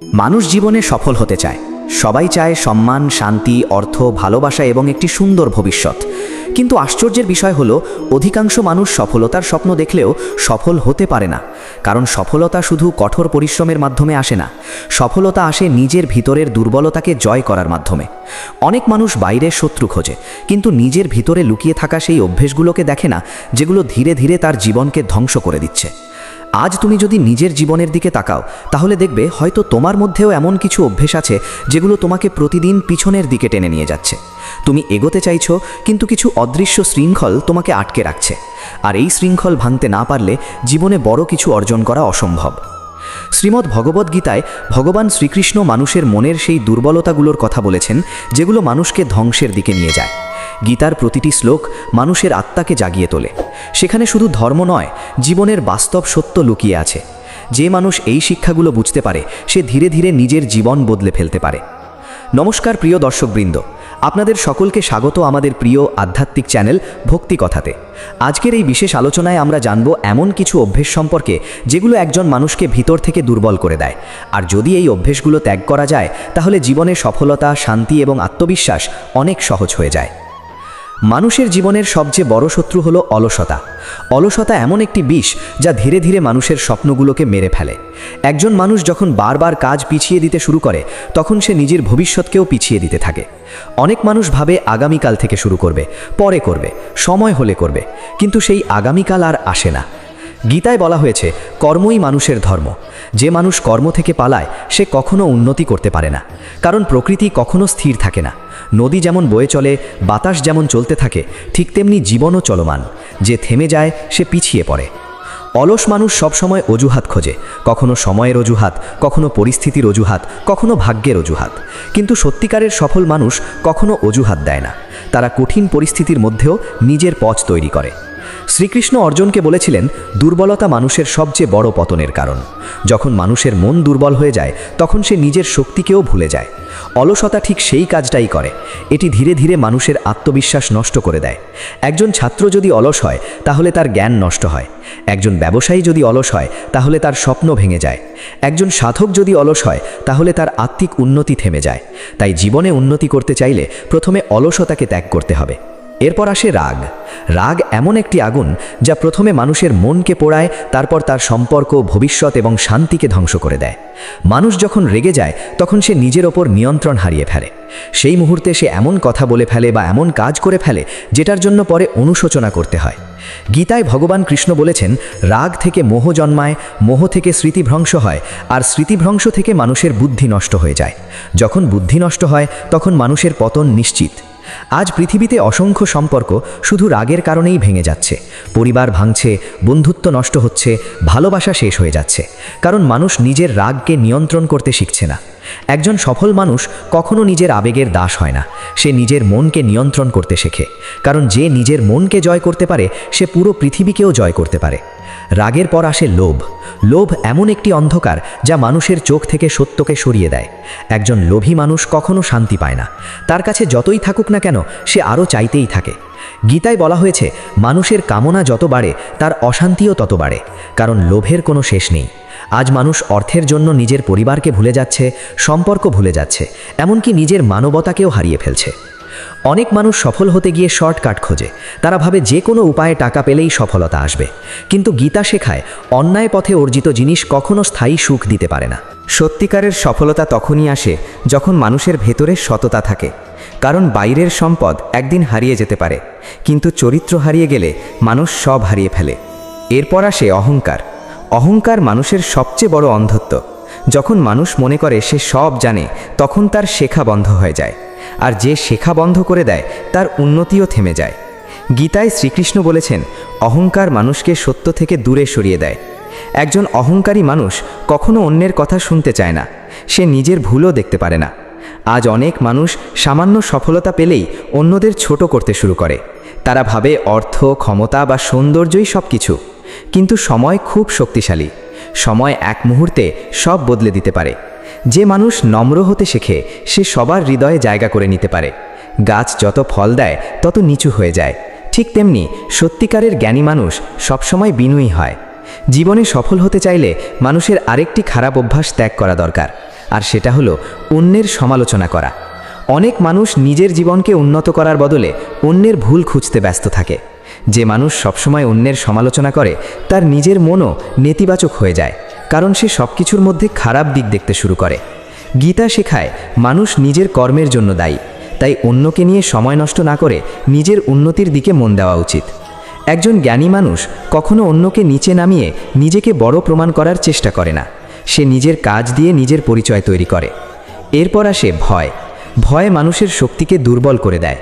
মানুষ জীবনে সফল হতে চায়। সবাই চায় সম্মান, শান্তি, অর্থ, ভালোবাসা এবং একটি সুন্দর ভবিষ্যৎ। কিন্তু আশ্চর্যের বিষয় হলো, অধিকাংশ মানুষ সফলতার স্বপ্ন দেখলেও সফল হতে পারে না। কারণ সফলতা শুধু কঠোর পরিশ্রমের মাধ্যমে আসে না, সফলতা আসে নিজের ভিতরের দুর্বলতাকে জয় করার মাধ্যমে। অনেক মানুষ বাইরের শত্রু খোঁজে, কিন্তু নিজের ভিতরে লুকিয়ে থাকা সেই অভ্যেসগুলোকে দেখে না, যেগুলো ধীরে ধীরে তার জীবনকে ধ্বংস করে দিচ্ছে। আজ তুমি যদি নিজের জীবনের দিকে তাকাও, তাহলে দেখবে হয়তো তোমার মধ্যেও এমন কিছু অভ্যেস আছে যেগুলো তোমাকে প্রতিদিন পিছনের দিকে টেনে নিয়ে যাচ্ছে। তুমি এগোতে চাইছো, কিন্তু কিছু অদৃশ্য শৃঙ্খল তোমাকে আটকে রাখছে। আর এই শৃঙ্খল ভাঙতে না পারলে জীবনে বড় কিছু অর্জন করা অসম্ভব। শ্রীমদ্ ভগবদ্গীতায় ভগবান শ্রীকৃষ্ণ মানুষের মনের সেই দুর্বলতাগুলোর কথা বলেছেন, যেগুলো মানুষকে ধ্বংসের দিকে নিয়ে যায়। গীতার প্রতিটি শ্লোক মানুষের আত্মাকে জাগিয়ে তোলে। সেখানে শুধু ধর্ম নয়, জীবনের বাস্তব সত্য লুকিয়ে আছে। যে মানুষ এই শিক্ষাগুলো বুঝতে পারে, সে ধীরে ধীরে নিজের জীবন বদলে ফেলতে পারে। নমস্কার প্রিয় দর্শকবৃন্দ, আপনাদের সকলকে স্বাগত আমাদের প্রিয় আধ্যাত্মিক চ্যানেল ভক্তি কথাতে। আজকের এই বিশেষ আলোচনায় আমরা জানব এমন কিছু অভ্যেস সম্পর্কে যেগুলো একজন মানুষকে ভিতর থেকে দুর্বল করে দেয়। আর যদি এই অভ্যেসগুলো ত্যাগ করা যায়, তাহলে জীবনে সফলতা, শান্তি এবং আত্মবিশ্বাস অনেক সহজ হয়ে যায়। মানুষের জীবনের সবচেয়ে বড় শত্রু হলো অলসতা। অলসতা এমন একটি বিষ যা ধীরে ধীরে মানুষের স্বপ্নগুলোকে মেরে ফেলে। একজন মানুষ যখন বারবার কাজ পিছিয়ে দিতে শুরু করে, তখন সে নিজের ভবিষ্যৎকেও পিছিয়ে দিতে থাকে। অনেক মানুষ ভাবে আগামীকাল থেকে শুরু করবে, পরে করবে, সময় হলে করবে, কিন্তু সেই আগামীকাল আর আসে না। গীতায় বলা হয়েছে, কর্মই মানুষের ধর্ম। যে মানুষ কর্ম থেকে পালায়, সে কখনো উন্নতি করতে পারে না। কারণ প্রকৃতি কখনো স্থির থাকে না। নদী যেমন বয়ে চলে, বাতাস যেমন চলতে থাকে, ঠিক তেমনি জীবনও চলমান। যে থেমে যায়, সে পিছিয়ে পড়ে। অলস মানুষ সবসময় অজুহাত খোঁজে, কখনো সময়ের অজুহাত, কখনো পরিস্থিতির অজুহাত, কখনো ভাগ্যের অজুহাত। কিন্তু সত্যিকারের সফল মানুষ কখনো অজুহাত দেয় না। তারা কঠিন পরিস্থিতির মধ্যেও নিজের পথ তৈরি করে। শ্রীকৃষ্ণ অর্জুনকে বলেছিলেন, দুর্বলতা মানুষের সবচেয়ে বড় পতনের কারণ। যখন মানুষের মন দুর্বল হয়ে যায়, তখন সে নিজের শক্তিকেও ভুলে যায়। অলসতা ঠিক সেই কাজটাই করে। এটি ধীরে ধীরে মানুষের আত্মবিশ্বাস নষ্ট করে দেয়। একজন ছাত্র যদি অলস হয়, তাহলে তার জ্ঞান নষ্ট হয়। একজন ব্যবসায়ী যদি অলস হয়, তাহলে তার স্বপ্ন ভেঙে যায়। একজন সাধক যদি অলস হয়, তাহলে তার আত্মিক উন্নতি থেমে যায়। তাই জীবনে উন্নতি করতে চাইলে প্রথমে অলসতাকে ত্যাগ করতে হবে। এরপর আসে রাগ। রাগ এমন একটি আগুন যা প্রথমে মানুষের মনকে পোড়ায়, তারপর তার সম্পর্ক, ভবিষ্যৎ এবং শান্তিকে ধ্বংস করে দেয়। মানুষ যখন রেগে যায়, তখন সে নিজের ওপর নিয়ন্ত্রণ হারিয়ে ফেলে। সেই মুহূর্তে সে এমন কথা বলে ফেলে বা এমন কাজ করে ফেলে, যেটার জন্য পরে অনুশোচনা করতে হয়। গীতায় ভগবান কৃষ্ণ বলেছেন, রাগ থেকে মোহ জন্মায়, মোহ থেকে স্মৃতিভ্রংশ হয়, আর স্মৃতিভ্রংশ থেকে মানুষের বুদ্ধি নষ্ট হয়ে যায়। যখন বুদ্ধি নষ্ট হয়, তখন মানুষের পতন নিশ্চিত। আজ পৃথিবীতে অসংখ্য সম্পর্ক শুধু রাগের কারণেই ভেঙে যাচ্ছে। পরিবার ভাঙছে, বন্ধুত্ব নষ্ট হচ্ছে, ভালোবাসা শেষ হয়ে যাচ্ছে। কারণ মানুষ নিজের রাগকে নিয়ন্ত্রণ করতে শিখছে না। একজন সফল মানুষ কখনো নিজের আবেগের দাস হয় না। সে নিজের মনকে নিয়ন্ত্রণ করতে শেখে। কারণ যে নিজের মনকে জয় করতে পারে, সে পুরো পৃথিবীকেও জয় করতে পারে। রাগের পর আসে লোভ। লোভ এমন একটি অন্ধকার যা মানুষের চোখ থেকে সত্যকে সরিয়ে দেয়। একজন লোভী মানুষ কখনো শান্তি পায় না। তার কাছে যতই থাকুক না কেন, সে আরও চাইতেই থাকে। গীতায় বলা হয়েছে, মানুষের কামনা যত বাড়ে, তার অশান্তিও তত বাড়ে। কারণ লোভের কোনো শেষ নেই। আজ মানুষ অর্থের জন্য নিজের পরিবারকে ভুলে যাচ্ছে, সম্পর্ক ভুলে যাচ্ছে, এমনকি নিজের মানবতাকেও হারিয়ে ফেলছে। অনেক মানুষ সফল হতে গিয়ে শর্টকাট খোঁজে। তারা ভাবে যে কোনো উপায়ে টাকা পেলেই সফলতা আসবে। কিন্তু গীতা শেখায়, অন্যায় পথে অর্জিত জিনিস কখনো স্থায়ী সুখ দিতে পারে না। সত্যিকারের সফলতা তখনই আসে যখন মানুষের ভেতরে সততা থাকে। কারণ বাইরের সম্পদ একদিন হারিয়ে যেতে পারে, কিন্তু চরিত্র হারিয়ে গেলে মানুষ সব হারিয়ে ফেলে। এরপর আসে অহংকার। অহংকার মানুষের সবচেয়ে বড় অন্ধত্ব। যখন মানুষ মনে করে সে সব জানে, তখন তার শেখা বন্ধ হয়ে যায়। আর যে শেখা বন্ধ করে দেয়, তার উন্নতিও থেমে যায়। গীতায় শ্রীকৃষ্ণ বলেছেন, অহংকার মানুষকে সত্য থেকে দূরে সরিয়ে দেয়। একজন অহংকারী মানুষ কখনো অন্যের কথা শুনতে চায় না। সে নিজের ভুলও দেখতে পারে না। আজ অনেক মানুষ সামান্য সফলতা পেলেই অন্যদের ছোট করতে শুরু করে। তারা ভাবে অর্থ, ক্ষমতা বা সৌন্দর্যই সব কিছু। কিন্তু সময় খুব শক্তিশালী। সময় এক মুহূর্তে সব বদলে দিতে পারে। যে মানুষ নম্র হতে শেখে, সে সবার হৃদয়ে জায়গা করে নিতে পারে। গাছ যত ফল দেয়, তত নিচু হয়ে যায়। ঠিক তেমনি সত্যিকারের জ্ঞানী মানুষ সবসময় বিনয়ী হয়। জীবনে সফল হতে চাইলে মানুষের আরেকটি খারাপ অভ্যাস ত্যাগ করা দরকার, আর সেটা হলো অন্যের সমালোচনা করা। অনেক মানুষ নিজের জীবনকে উন্নত করার বদলে অন্যের ভুল খুঁজতে ব্যস্ত থাকে। যে মানুষ সবসময় অন্যের সমালোচনা করে তার নিজের মনও নেতিবাচক হয়ে যায়, কারণ সে সব কিছুর মধ্যে খারাপ দিক দেখতে শুরু করে। গীতা শেখায় মানুষ নিজের কর্মের জন্য দায়ী, তাই অন্যকে নিয়ে সময় নষ্ট না করে নিজের উন্নতির দিকে মন দেওয়া উচিত। একজন জ্ঞানী মানুষ কখনো অন্যকে নিচে নামিয়ে নিজেকে বড় প্রমাণ করার চেষ্টা করে না। সে নিজের কাজ দিয়ে নিজের পরিচয় তৈরি করে। এরপর আসে ভয়। ভয় মানুষের শক্তিকে দুর্বল করে দেয়।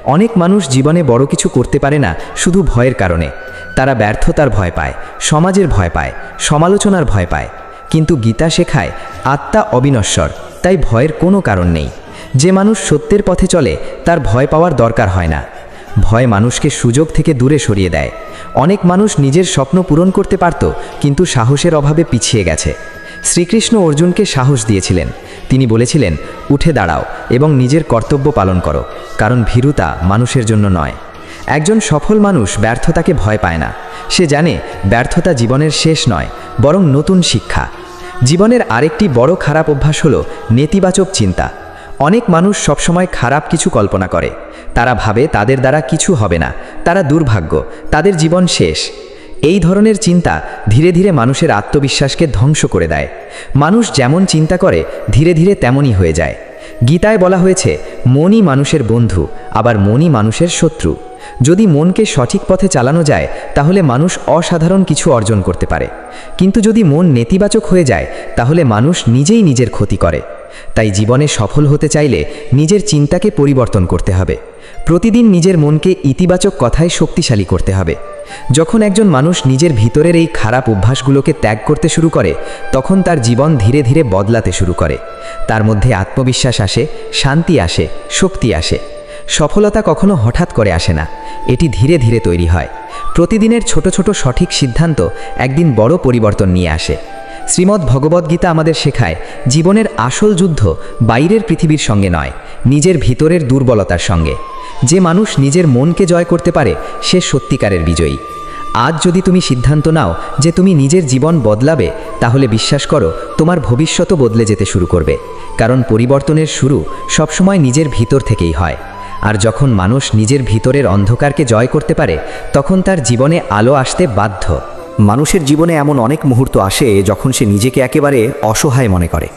অনেক মানুষ জীবনে বড় কিছু করতে পারে না শুধু ভয়ের কারণে। তারা ব্যর্থতার ভয় পায়, সমাজের ভয় পায়, সমালোচনার ভয় পায়। কিন্তু গীতা শেখায় আত্মা অবিনশ্বর, তাই ভয়ের কোনো কারণ নেই। যে মানুষ সত্যের পথে চলে তার ভয় পাওয়ার দরকার হয় না। ভয় মানুষকে সুযোগ থেকে দূরে সরিয়ে দেয়। অনেক মানুষ নিজের স্বপ্ন পূরণ করতে পারত, কিন্তু সাহসের অভাবে পিছিয়ে গেছে। শ্রীকৃষ্ণ অর্জুনকে সাহস দিয়েছিলেন। তিনি বলেছিলেন, উঠে দাঁড়াও এবং নিজের কর্তব্য পালন করো, কারণ ভীরুতা মানুষের জন্য নয়। একজন সফল মানুষ ব্যর্থতাকে ভয় পায় না। সে জানে ব্যর্থতা জীবনের শেষ নয়, বরং নতুন শিক্ষা। জীবনের আরেকটি বড় খারাপ অভ্যাস হলো নেতিবাচক চিন্তা। অনেক মানুষ সবসময় খারাপ কিছু কল্পনা করে। তারা ভাবে তাদের দ্বারা কিছু হবে না, তারা দুর্ভাগ্য, তাদের জীবন শেষ। এই ধরনের চিন্তা ধীরে ধীরে মানুষের আত্মবিশ্বাসকে ধ্বংস করে দেয়। মানুষ যেমন চিন্তা করে ধীরে ধীরে তেমনই হয়ে যায়। গীতায় বলা হয়েছে, মনই মানুষের বন্ধু, আবার মনই মানুষের শত্রু। যদি মনকে সঠিক পথে চালানো যায় তাহলে মানুষ অসাধারণ কিছু অর্জন করতে পারে, কিন্তু যদি মন নেতিবাচক হয়ে যায় তাহলে মানুষ নিজেই নিজের ক্ষতি করে। তাই জীবনে সফল হতে চাইলে নিজের চিন্তাকে পরিবর্তন করতে হবে। প্রতিদিন নিজের মনকে ইতিবাচক কথায় শক্তিশালী করতে হবে। যখন একজন মানুষ নিজের ভিতরের এই খারাপ অভ্যাসগুলোকে ত্যাগ করতে শুরু করে, তখন তার জীবন ধীরে ধীরে বদলাতে শুরু করে। তার মধ্যে আত্মবিশ্বাস আসে, শান্তি আসে, শক্তি আসে। সফলতা কখনো হঠাৎ করে আসে না, এটি ধীরে ধীরে তৈরি হয়। প্রতিদিনের ছোট ছোট সঠিক সিদ্ধান্ত একদিন বড় পরিবর্তন নিয়ে আসে। শ্রীমদ্ ভগবদ্গীতা আমাদের শেখায়, জীবনের আসল যুদ্ধ বাইরের পৃথিবীর সঙ্গে নয়, নিজের ভিতরের দুর্বলতার সঙ্গে। যে মানুষ নিজের মনকে জয় করতে পারে সে সত্যিকারের বিজয়ী। আজ যদি তুমি সিদ্ধান্ত নাও যে তুমি নিজের জীবন বদলাবে, তাহলে বিশ্বাস করো তোমার ভবিষ্যতও বদলে যেতে শুরু করবে। কারণ পরিবর্তনের শুরু সবসময় নিজের ভিতর থেকেই হয়। আর যখন মানুষ নিজের ভিতরের অন্ধকারকে জয় করতে পারে, তখন তার জীবনে আলো আসতে বাধ্য। মানুষের জীবনে এমন অনেক মুহূর্ত আসে যখন সে নিজেকে একেবারে অসহায় মনে করে।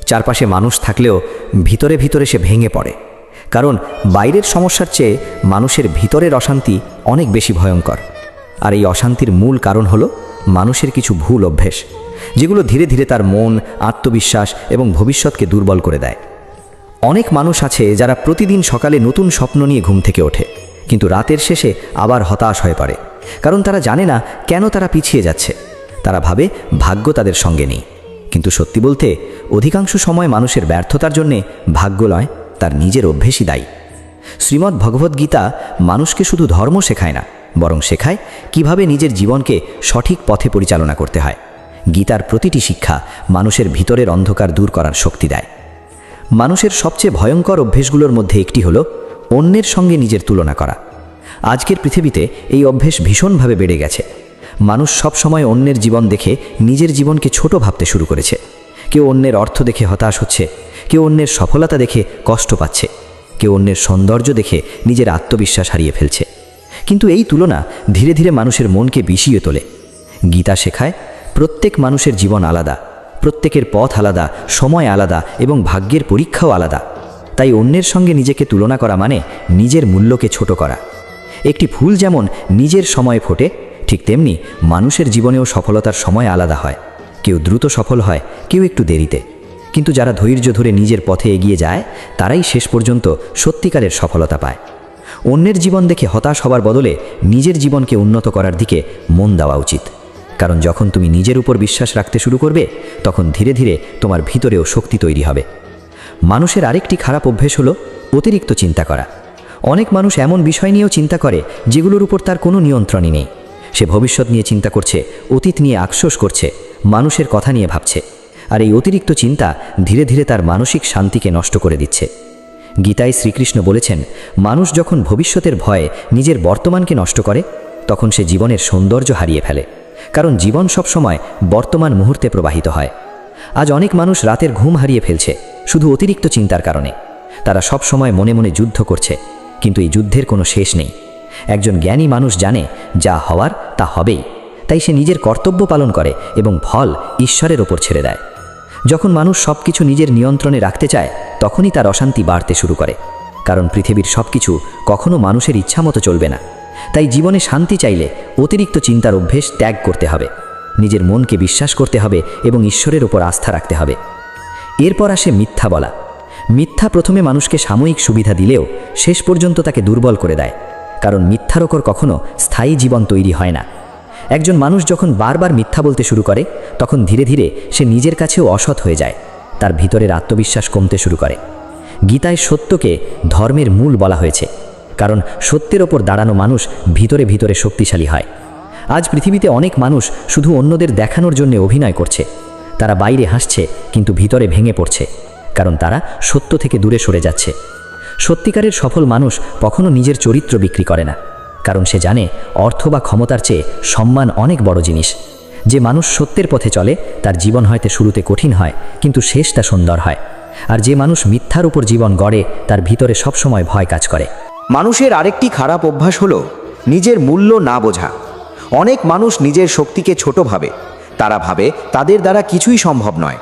চারপাশে মানুষ থাকলেও ভিতরে ভিতরে সে ভেঙে পড়ে। কারণ বাইরের সমস্যার চেয়ে মানুষের ভিতরের অশান্তি অনেক বেশি ভয়ঙ্কর। আর এই অশান্তির মূল কারণ হলো মানুষের কিছু ভুল অভ্যেস, যেগুলো ধীরে ধীরে তার মন, আত্মবিশ্বাস এবং ভবিষ্যৎকে দুর্বল করে দেয়। অনেক মানুষ আছে যারা প্রতিদিন সকালে নতুন স্বপ্ন নিয়ে ঘুম থেকে ওঠে, কিন্তু রাতের শেষে আবার হতাশ হয়ে পড়ে। কারণ তারা জানে না কেন তারা পিছিয়ে যাচ্ছে। তারা ভাবে ভাগ্য তাদের সঙ্গে নেই। কিন্তু সত্যি বলতে অধিকাংশ সময় মানুষের ব্যর্থতার জন্যে ভাগ্য নয়, তার নিজের অভ্যেসই দায়ী। শ্রীমদ্ ভগবদ্গীতা মানুষকে শুধু ধর্ম শেখায় না, বরং শেখায় কিভাবে নিজের জীবনকে সঠিক পথে পরিচালনা করতে হয়। গীতার প্রতিটি শিক্ষা মানুষের ভিতরের অন্ধকার দূর করার শক্তি দেয়। মানুষের সবচেয়ে ভয়ঙ্কর অভ্যেসগুলোর মধ্যে একটি হলো অন্যের সঙ্গে নিজের তুলনা করা। আজকের পৃথিবীতে এই অভ্যেস ভীষণভাবে বেড়ে গেছে। মানুষ সব সময় অন্যের জীবন দেখে নিজের জীবনকে ছোট ভাবতে শুরু করেছে। কেউ অন্যের অর্থ দেখে হতাশ হচ্ছে, কেউ অন্যের সফলতা দেখে কষ্ট পাচ্ছে, কেউ অন্যের সৌন্দর্য দেখে নিজের আত্মবিশ্বাস হারিয়ে ফেলছে। কিন্তু এই তুলনা ধীরে ধীরে মানুষের মনকে বিষিয়ে তোলে। গীতা শেখায় প্রত্যেক মানুষের জীবন আলাদা, প্রত্যেকের পথ আলাদা, সময় আলাদা এবং ভাগ্যের পরীক্ষাও আলাদা। তাই অন্যের সঙ্গে নিজেকে তুলনা করা মানে নিজের মূল্যকে ছোট করা। একটি ফুল যেমন নিজের সময়ে ফোটে, ঠিক তেমনি মানুষের জীবনেও সফলতার সময় আলাদা হয়। কেউ দ্রুত সফল হয়, কেউ একটু দেরিতে। কিন্তু যারা ধৈর্য ধরে নিজের পথে এগিয়ে যায় তারাই শেষ পর্যন্ত সত্যিকারের সফলতা পায়। অন্যের জীবন দেখে হতাশ হবার বদলে নিজের জীবনকে উন্নত করার দিকে মন দেওয়া উচিত। কারণ যখন তুমি নিজের উপর বিশ্বাস রাখতে শুরু করবে, তখন ধীরে ধীরে তোমার ভিতরেও শক্তি তৈরি হবে। মানুষের আরেকটি খারাপ অভ্যেস হলো অতিরিক্ত চিন্তা করা। অনেক মানুষ এমন বিষয় নিয়েও চিন্তা করে যেগুলোর উপর তার কোনো নিয়ন্ত্রণই নেই। সে ভবিষ্যৎ নিয়ে চিন্তা করছে, অতীত নিয়ে আফসোস করছে, মানুষের কথা নিয়ে ভাবছে। আর এই অতিরিক্ত চিন্তা ধীরে ধীরে তার মানসিক শান্তিকে নষ্ট করে দিচ্ছে। গীতায় শ্রীকৃষ্ণ বলেছেন, মানুষ যখন ভবিষ্যতের ভয়ে নিজের বর্তমানকে নষ্ট করে, তখন সে জীবনের সৌন্দর্য হারিয়ে ফেলে। কারণ জীবন সবসময় বর্তমান মুহূর্তে প্রবাহিত হয়। আজ অনেক মানুষ রাতের ঘুম হারিয়ে ফেলছে শুধু অতিরিক্ত চিন্তার কারণে। তারা সব সময় মনে মনে যুদ্ধ করছে, কিন্তু এই যুদ্ধের কোনো শেষ নেই। একজন জ্ঞানী মানুষ জানে যা হওয়ার তা হবেই, তাই সে নিজের কর্তব্য পালন করে এবং ফল ঈশ্বরের ওপর ছেড়ে দেয়। যখন মানুষ সব কিছু নিজের নিয়ন্ত্রণে রাখতে চায়, তখনই তার অশান্তি বাড়তে শুরু করে, কারণ পৃথিবীর সব কিছু কখনো মানুষের ইচ্ছামতো চলবে না। তাই জীবনে শান্তি চাইলে অতিরিক্ত চিন্তার অভ্যেস ত্যাগ করতে হবে, নিজের মনকে বিশ্বাস করতে হবে এবং ঈশ্বরের ওপর আস্থা রাখতে হবে। এরপর আসে মিথ্যা বলা। মিথ্যা প্রথমে মানুষকে সাময়িক সুবিধা দিলেও শেষ পর্যন্ত তাকে দুর্বল করে দেয়, কারণ মিথ্যার ওপর কখনো স্থায়ী জীবন তৈরি হয় না। একজন মানুষ যখন বারবার মিথ্যা বলতে শুরু করে, তখন ধীরে ধীরে সে নিজের কাছেও অসৎ হয়ে যায়, তার ভিতরের আত্মবিশ্বাস কমতে শুরু করে। গীতায় সত্যকে ধর্মের মূল বলা হয়েছে, কারণ সত্যের ওপর দাঁড়ানো মানুষ ভিতরে ভিতরে শক্তিশালী হয়। আজ পৃথিবীতে অনেক মানুষ শুধু অন্যদের দেখানোর জন্য অভিনয় করছে। তারা বাইরে হাসছে কিন্তু ভিতরে ভেঙে পড়ছে, কারণ তারা সত্য থেকে দূরে সরে যাচ্ছে। সত্যিকারের সফল মানুষ কখনো নিজের চরিত্র বিক্রি করে না, কারণ সে জানে অর্থ বা ক্ষমতার চেয়ে সম্মান অনেক বড় জিনিস। যে মানুষ সত্যের পথে চলে তার জীবন হয়তো শুরুতে কঠিন হয়, কিন্তু শেষটা সুন্দর হয়। আর যে মানুষ মিথ্যার উপর জীবন গড়ে, তার ভিতরে সবসময় ভয় কাজ করে। মানুষের আরেকটি খারাপ অভ্যাস হলো নিজের মূল্য না বোঝা। অনেক মানুষ নিজের শক্তিকে ছোট ভাবে, তারা ভাবে তাদের দ্বারা কিছুই সম্ভব নয়।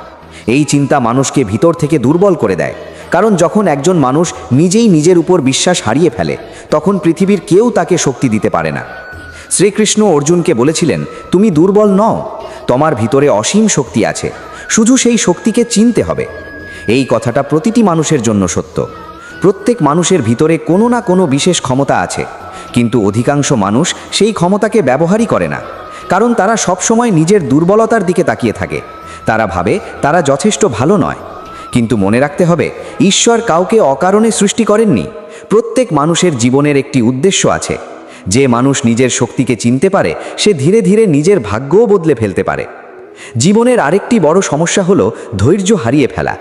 এই চিন্তা মানুষকে ভিতর থেকে দুর্বল করে দেয়, কারণ যখন একজন মানুষ নিজেই নিজের উপর বিশ্বাস হারিয়ে ফেলে, তখন পৃথিবীর কেউ তাকে শক্তি দিতে পারে না। শ্রীকৃষ্ণ অর্জুনকে বলেছিলেন, তুমি দুর্বল নও, তোমার ভিতরে অসীম শক্তি আছে, শুধু সেই শক্তিকে চিনতে হবে। এই কথাটা প্রতিটি মানুষের জন্য সত্য। প্রত্যেক মানুষের ভিতরে কোনো না কোনো বিশেষ ক্ষমতা আছে, কিন্তু অধিকাংশ মানুষ সেই ক্ষমতাকে ব্যবহারই করে না, কারণ তারা সবসময় নিজের দুর্বলতার দিকে তাকিয়ে থাকে। তারা ভাবে তারা যথেষ্ট ভালো নয়। কিন্তু মনে রাখতে হবে, ঈশ্বর কাউকে অকারণে সৃষ্টি করেননি। প্রত্যেক মানুষের জীবনের একটি উদ্দেশ্য আছে। যে মানুষ নিজের শক্তিকে চিনতে পারে, সে ধীরে ধীরে নিজের ভাগ্যও বদলে ফেলতে পারে। জীবনের আরেকটি বড় সমস্যা হলো ধৈর্য হারিয়ে ফেলা।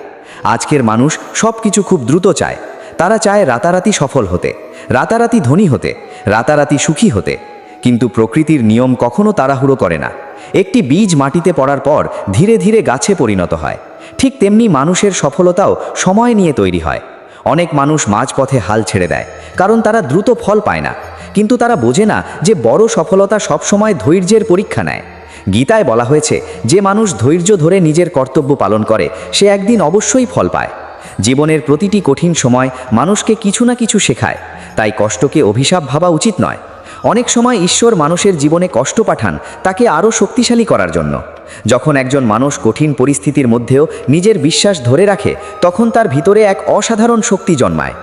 আজকের মানুষ সব কিছু খুব দ্রুত চায়। তারা চায় রাতারাতি সফল হতে, রাতারাতি ধনী হতে, রাতারাতি সুখী হতে। কিন্তু প্রকৃতির নিয়ম কখনো তাড়াহুড়ো করে না। একটি বীজ মাটিতে পড়ার পর ধীরে ধীরে গাছে পরিণত হয়। ঠিক তেমনি মানুষের সফলতাও সময় নিয়ে তৈরি হয়। অনেক মানুষ মাঝপথে হাল ছেড়ে দেয়, কারণ তারা দ্রুত ফল পায় না। কিন্তু তারা বোঝে না যে বড় সফলতা সবসময় ধৈর্যের পরীক্ষা নেয়। গীতায় বলা হয়েছে, যে মানুষ ধৈর্য ধরে নিজের কর্তব্য পালন করে, সে একদিন অবশ্যই ফল পায়। জীবনের প্রতিটি কঠিন সময় মানুষকে কিছু না কিছু শেখায়, তাই কষ্টকে অভিশাপ ভাবা উচিত নয়। অনেক সময় ঈশ্বর মানুষের জীবনে কষ্ট পাঠান তাকে আরও শক্তিশালী করার জন্য। যখন একজন মানুষ কঠিন পরিস্থিতির মধ্যেও নিজের বিশ্বাস ধরে রাখে, তখন তার ভিতরে এক অসাধারণ শক্তি জন্মায়।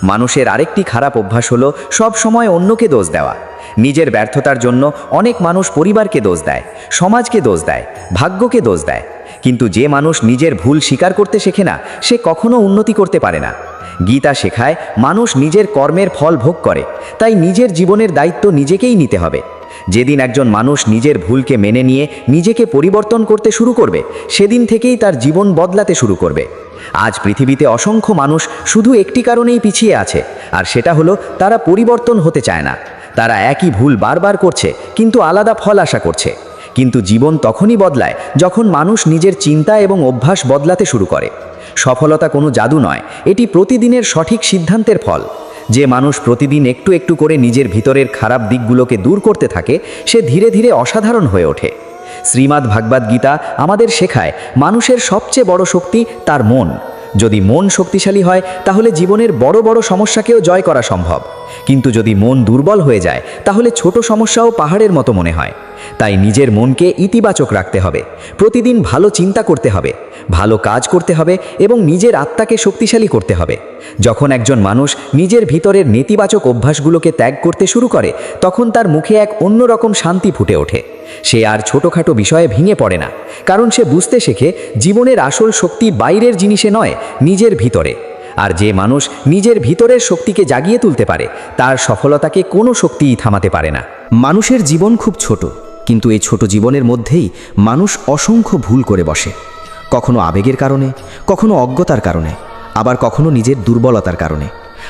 মানুষের আরেকটি খারাপ অভ্যাস হলো সব সময় অন্যকে দোষ দেওয়া। নিজের ব্যর্থতার জন্য অনেক মানুষ পরিবারকে দোষ দেয়, সমাজকে দোষ দেয়, ভাগ্যকে দোষ দেয়। কিন্তু যে মানুষ নিজের ভুল স্বীকার করতে শেখে না, সে কখনো উন্নতি করতে পারে না। গীতা শেখায় মানুষ নিজের কর্মের ফল ভোগ করে, তাই নিজের জীবনের দায়িত্ব নিজেকেই নিতে হবে। যেদিন একজন মানুষ নিজের ভুলকে মেনে নিয়ে নিজেকে পরিবর্তন করতে শুরু করবে, সেদিন থেকেই তার জীবন বদলাতে শুরু করবে। আজ পৃথিবীতে অসংখ্য মানুষ শুধু একটি কারণেই পিছিয়ে আছে, আর সেটা হলো তারা পরিবর্তন হতে চায় না। তারা একই ভুল বারবার করছে, কিন্তু আলাদা ফল আশা করছে। কিন্তু জীবন তখনই বদলায় যখন মানুষ নিজের চিন্তা এবং অভ্যাস বদলাতে শুরু করে। সফলতা কোনো জাদু নয়, এটি প্রতিদিনের সঠিক সিদ্ধান্তের ফল। যে মানুষ প্রতিদিন একটু একটু করে নিজের ভিতরের খারাপ দিকগুলোকে দূর করতে থাকে, সে ধীরে ধীরে অসাধারণ হয়ে ওঠে। শ্রীমদ্ ভাগবত গীতা আমাদের শেখায়, মানুষের সবচেয়ে বড় শক্তি তার মন। যদি মন শক্তিশালী হয়, তাহলে জীবনের বড় বড় সমস্যাকেও জয় করা সম্ভব। কিন্তু যদি মন দুর্বল হয়ে যায়, তাহলে ছোট সমস্যাও পাহাড়ের মতো মনে হয়। তাই নিজের মনকে ইতিবাচক রাখতে হবে, প্রতিদিন ভালো চিন্তা করতে হবে, ভালো কাজ করতে হবে এবং নিজের আত্মাকে শক্তিশালী করতে হবে। যখন একজন মানুষ নিজের ভিতরের নেতিবাচক অভ্যাসগুলোকে ত্যাগ করতে শুরু করে, তখন তার মুখে এক অন্যরকম শান্তি ফুটে ওঠে। সে আর ছোটোখাটো বিষয়ে ভেঙে পড়ে না, কারণ সে বুঝতে শেখে জীবনের আসল শক্তি বাইরের জিনিসে নয়, নিজের ভিতরে। আর যে মানুষ নিজের ভিতরের শক্তিকে জাগিয়ে তুলতে পারে, তার সফলতাকে কোনো শক্তিই থামাতে পারে না। মানুষের জীবন খুব ছোট, কিন্তু এই ছোট জীবনের মধ্যেই মানুষ অসংখ্য ভুল করে বসে। কখনো আবেগের কারণে, কখনো অজ্ঞতার কারণে, আবার কখনো নিজের দুর্বলতার কারণে।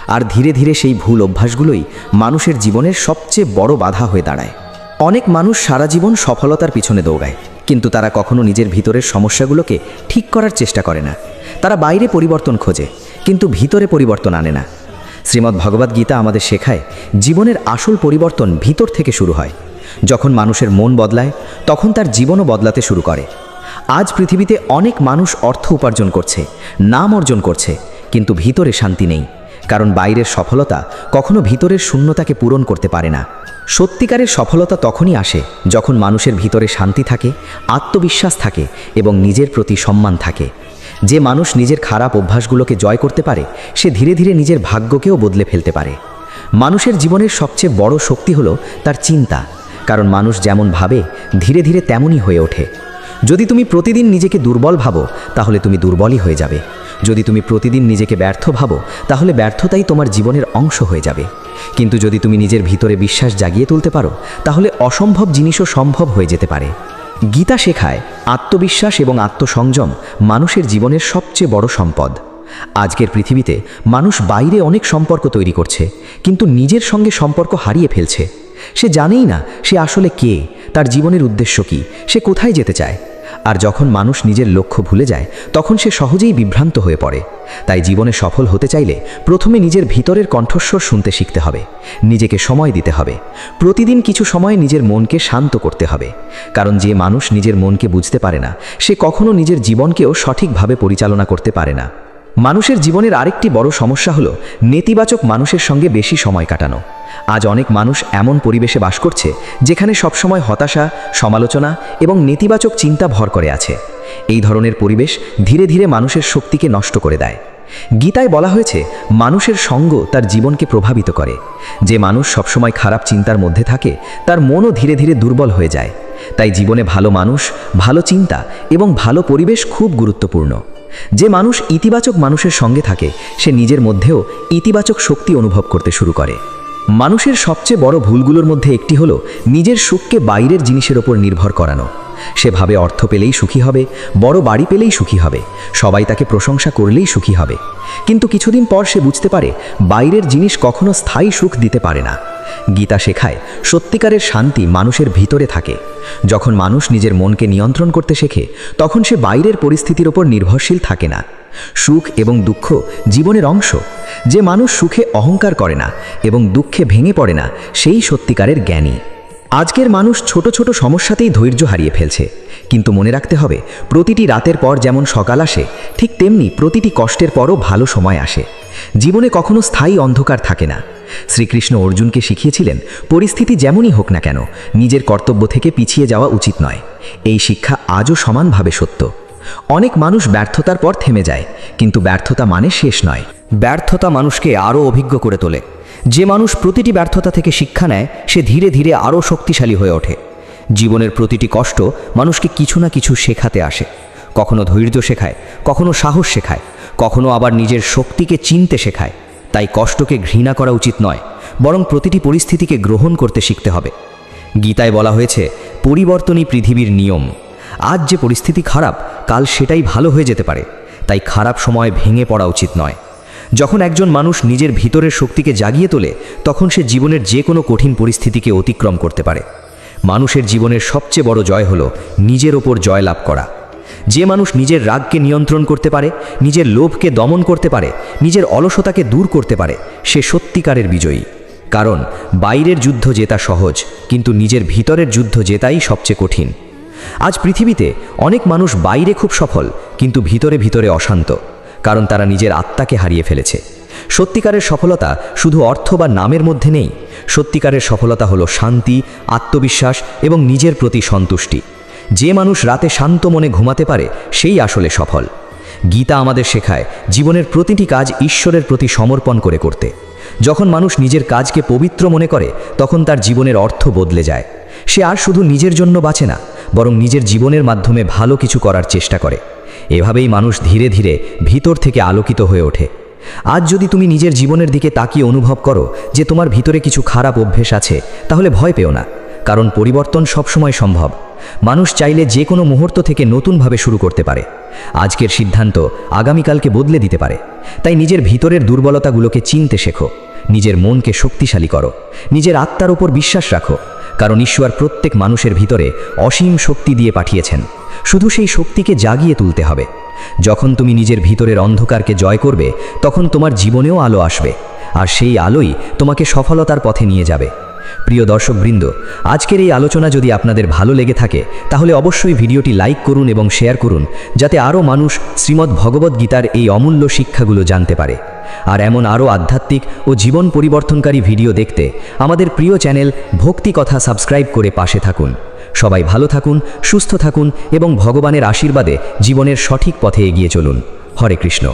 আর ধীরে ধীরে সেই ভুল অভ্যাসগুলোই মানুষের জীবনের সবচেয়ে বড় বাধা হয়ে দাঁড়ায়। অনেক মানুষ সারা জীবন সফলতার পিছনে দৌড়ায়, কিন্তু তারা কখনো নিজের ভিতরের সমস্যাগুলোকে ঠিক করার চেষ্টা করে না। তারা বাইরে পরিবর্তন খোঁজে, কিন্তু ভিতরে পরিবর্তন আনে না। শ্রীমদ্ ভগবদ্গীতা আমাদের শেখায় জীবনের আসল পরিবর্তন ভিতর থেকে শুরু হয়। যখন মানুষের মন বদলায়, তখন তার জীবনও বদলাতে শুরু করে। আজ পৃথিবীতে অনেক মানুষ অর্থ উপার্জন করছে, নাম অর্জন করছে, কিন্তু ভিতরে শান্তি নেই। কারণ বাইরের সফলতা কখনো ভিতরের শূন্যতাকে পূরণ করতে পারে না। সত্যিকারের সফলতা তখনই আসে যখন মানুষের ভিতরে শান্তি থাকে, আত্মবিশ্বাস থাকে এবং নিজের প্রতি সম্মান থাকে। যে মানুষ নিজের খারাপ অভ্যাসগুলোকে জয় করতে পারে, সে ধীরে ধীরে নিজের ভাগ্যকেও বদলে ফেলতে পারে। মানুষের জীবনের সবচেয়ে বড় শক্তি হলো তার চিন্তা, কারণ মানুষ যেমন ভাবে ধীরে ধীরে তেমনই হয়ে ওঠে। যদি তুমি প্রতিদিন নিজেকে দুর্বল ভাবো, তাহলে তুমি দুর্বলই হয়ে যাবে। যদি তুমি প্রতিদিন নিজেকে ব্যর্থ ভাবো, তাহলে ব্যর্থতাই তোমার জীবনের অংশ হয়ে যাবে। কিন্তু যদি তুমি নিজের ভিতরে বিশ্বাস জাগিয়ে তুলতে পারো, তাহলে অসম্ভব জিনিসও সম্ভব হয়ে যেতে পারে। গীতা শেখায় আত্মবিশ্বাস এবং আত্মসংযম মানুষের জীবনের সবচেয়ে বড় সম্পদ। আজকের পৃথিবীতে মানুষ বাইরে অনেক সম্পর্ক তৈরি করছে, কিন্তু নিজের সঙ্গে সম্পর্ক হারিয়ে ফেলছে। সে জানেই না সে আসলে কে, তার জীবনের উদ্দেশ্য কী, সে কোথায় যেতে চায়। আর যখন মানুষ নিজের লক্ষ্য ভুলে যায়, তখন সে সহজেই বিভ্রান্ত হয়ে পড়ে। তাই জীবনে সফল হতে চাইলে প্রথমে নিজের ভিতরের কণ্ঠস্বর শুনতে শিখতে হবে, নিজেকে সময় দিতে হবে, প্রতিদিন কিছু সময় নিজের মনকে শান্ত করতে হবে। কারণ যে মানুষ নিজের মনকে বুঝতে পারে না, সে কখনো নিজের জীবনকেও সঠিকভাবে পরিচালনা করতে পারে না। মানুষের জীবনের আরেকটি বড় সমস্যা হলো নেতিবাচক মানুষের সঙ্গে বেশি সময় কাটানো। আজ অনেক মানুষ এমন পরিবেশে বাস করছে যেখানে সবসময় হতাশা, সমালোচনা এবং নেতিবাচক চিন্তা ভর করে আছে। এই ধরনের পরিবেশ ধীরে ধীরে মানুষের শক্তিকে নষ্ট করে দেয়। গীতায় বলা হয়েছে মানুষের সঙ্গ তার জীবনকে প্রভাবিত করে। যে মানুষ সবসময় খারাপ চিন্তার মধ্যে থাকে, তার মনও ধীরে ধীরে দুর্বল হয়ে যায়। তাই জীবনে ভালো মানুষ, ভালো চিন্তা এবং ভালো পরিবেশ খুব গুরুত্বপূর্ণ। যে মানুষ ইতিবাচক মানুষের সঙ্গে থাকে, সে নিজের মধ্যেও ইতিবাচক শক্তি অনুভব করতে শুরু করে। মানুষের সবচেয়ে বড় ভুলগুলোর মধ্যে একটি হলো নিজের সুখকে বাইরের জিনিসের ওপর নির্ভর করানো। সে ভাবে অর্থ পেলেই সুখী হবে, বড় বাড়ি পেলেই সুখী হবে, সবাই তাকে প্রশংসা করলেই সুখী হবে। কিন্তু কিছুদিন পর সে বুঝতে পারে বাইরের জিনিস কখনো স্থায়ী সুখ দিতে পারে না। গীতা শেখায় সত্যিকারের শান্তি মানুষের ভিতরে থাকে। যখন মানুষ নিজের মনকে নিয়ন্ত্রণ করতে শেখে, তখন সে বাইরের পরিস্থিতির ওপর নির্ভরশীল থাকে না। সুখ এবং দুঃখ জীবনের অংশ। যে মানুষ সুখে অহংকার করে না এবং দুঃখে ভেঙে পড়ে না, সেই সত্যিকারের জ্ঞানী। আজকের মানুষ ছোট ছোট সমস্যাতেই ধৈর্য হারিয়ে ফেলছে। কিন্তু মনে রাখতে হবে, প্রতিটি রাতের পর যেমন সকাল আসে, ঠিক তেমনি প্রতিটি কষ্টের পরও ভালো সময় আসে। জীবনে কখনো স্থায়ী অন্ধকার থাকে না। শ্রীকৃষ্ণ অর্জুনকে শিখিয়েছিলেন, পরিস্থিতি যেমনই হোক না কেন, নিজের কর্তব্য থেকে পিছিয়ে যাওয়া উচিত নয়। এই শিক্ষা আজও সমানভাবে সত্য। অনেক মানুষ ব্যর্থতার পর থেমে যায়, কিন্তু ব্যর্থতা মানে শেষ নয়। ব্যর্থতা মানুষকে আরও অভিজ্ঞ করে তোলে। যে মানুষ প্রতিটি ব্যর্থতা থেকে শিক্ষা নেয়, সে ধীরে ধীরে আরও শক্তিশালী হয়ে ওঠে। জীবনের প্রতিটি কষ্ট মানুষকে কিছু না কিছু শেখাতে আসে। কখনো ধৈর্য শেখায়, কখনো সাহস শেখায়, কখনো আবার নিজের শক্তিকে চিনতে শেখায়। তাই কষ্টকে ঘৃণা করা উচিত নয়, বরং প্রতিটি পরিস্থিতিকে গ্রহণ করতে শিখতে হবে। গীতায় বলা হয়েছে, পরিবর্তনই পৃথিবীর নিয়ম। আজ যে পরিস্থিতি খারাপ, কাল সেটাই ভালো হয়ে যেতে পারে। তাই খারাপ সময় ভেঙে পড়া উচিত নয়। যখন একজন মানুষ নিজের ভিতরের শক্তিকে জাগিয়ে তোলে, তখন সে জীবনের যে কোনো কঠিন পরিস্থিতিকে অতিক্রম করতে পারে। মানুষের জীবনের সবচেয়ে বড় জয় হলো নিজের ওপর জয়লাভ করা। যে মানুষ নিজের রাগকে নিয়ন্ত্রণ করতে পারে, নিজের লোভকে দমন করতে পারে, নিজের অলসতাকে দূর করতে পারে, সে সত্যিকারের বিজয়ী। কারণ বাইরের যুদ্ধ জেতা সহজ, কিন্তু নিজের ভিতরের যুদ্ধ জেতাই সবচেয়ে কঠিন। আজ পৃথিবীতে অনেক মানুষ বাইরে খুব সফল, কিন্তু ভিতরে ভিতরে অশান্ত, কারণ তারা নিজের আত্মাকে হারিয়ে ফেলেছে। সত্যিকারের সফলতা শুধু অর্থ বা নামের মধ্যে নেই। সত্যিকারের সফলতা হলো শান্তি, আত্মবিশ্বাস এবং নিজের প্রতি সন্তুষ্টি। যে মানুষ রাতে শান্ত মনে ঘুমাতে পারে, সেই আসলে সফল। গীতা আমাদের শেখায় জীবনের প্রতিটি কাজ ঈশ্বরের প্রতি সমর্পণ করে করতে। যখন মানুষ নিজের কাজকে পবিত্র মনে করে, তখন তার জীবনের অর্থ বদলে যায়। সে আর শুধু নিজের জন্য বাঁচে না, বরং নিজের জীবনের মাধ্যমে ভালো কিছু করার চেষ্টা করে। এভাবেই মানুষ ধীরে ধীরে ভিতর থেকে আলোকিত হয়ে ওঠে। আজ যদি তুমি নিজের জীবনের দিকে তাকিয়ে অনুভব করো যে তোমার ভিতরে কিছু খারাপ অভ্যেস আছে, তাহলে ভয় পেও না, কারণ পরিবর্তন সবসময় সম্ভব। মানুষ চাইলে যে কোনো মুহূর্ত থেকে নতুনভাবে শুরু করতে পারে। আজকের সিদ্ধান্ত আগামীকালকে বদলে দিতে পারে। তাই নিজের ভিতরের দুর্বলতাগুলোকে চিনতে শেখো, নিজের মনকে শক্তিশালী করো, নিজের আত্মার উপর বিশ্বাস রাখো। কারণ ঈশ্বর প্রত্যেক মানুষের ভিতরে অসীম শক্তি দিয়ে পাঠিয়েছেন, শুধু সেই শক্তিকে জাগিয়ে তুলতে হবে। যখন তুমি নিজের ভিতরের অন্ধকারকে জয় করবে, তখন তোমার জীবনেও আলো আসবে, আর সেই আলোই তোমাকে সফলতার পথে নিয়ে যাবে। প্রিয় দর্শকবৃন্দ, আজকের এই আলোচনা যদি আপনাদের ভালো লেগে থাকে তাহলে অবশ্যই ভিডিওটি লাইক করুন এবং শেয়ার করুন, যাতে আরও মানুষ শ্রীমদ্ ভগবদ্গীতার এই অমূল্য শিক্ষাগুলো জানতে পারে। আর এমন আরও আধ্যাত্মিক ও জীবন পরিবর্তনকারী ভিডিও দেখতে আমাদের প্রিয় চ্যানেল ভক্তি কথা সাবস্ক্রাইব করে পাশে থাকুন। সবাই ভালো থাকুন, সুস্থ থাকুন এবং ভগবানের আশীর্বাদে জীবনের সঠিক পথে এগিয়ে চলুন। হরে কৃষ্ণ।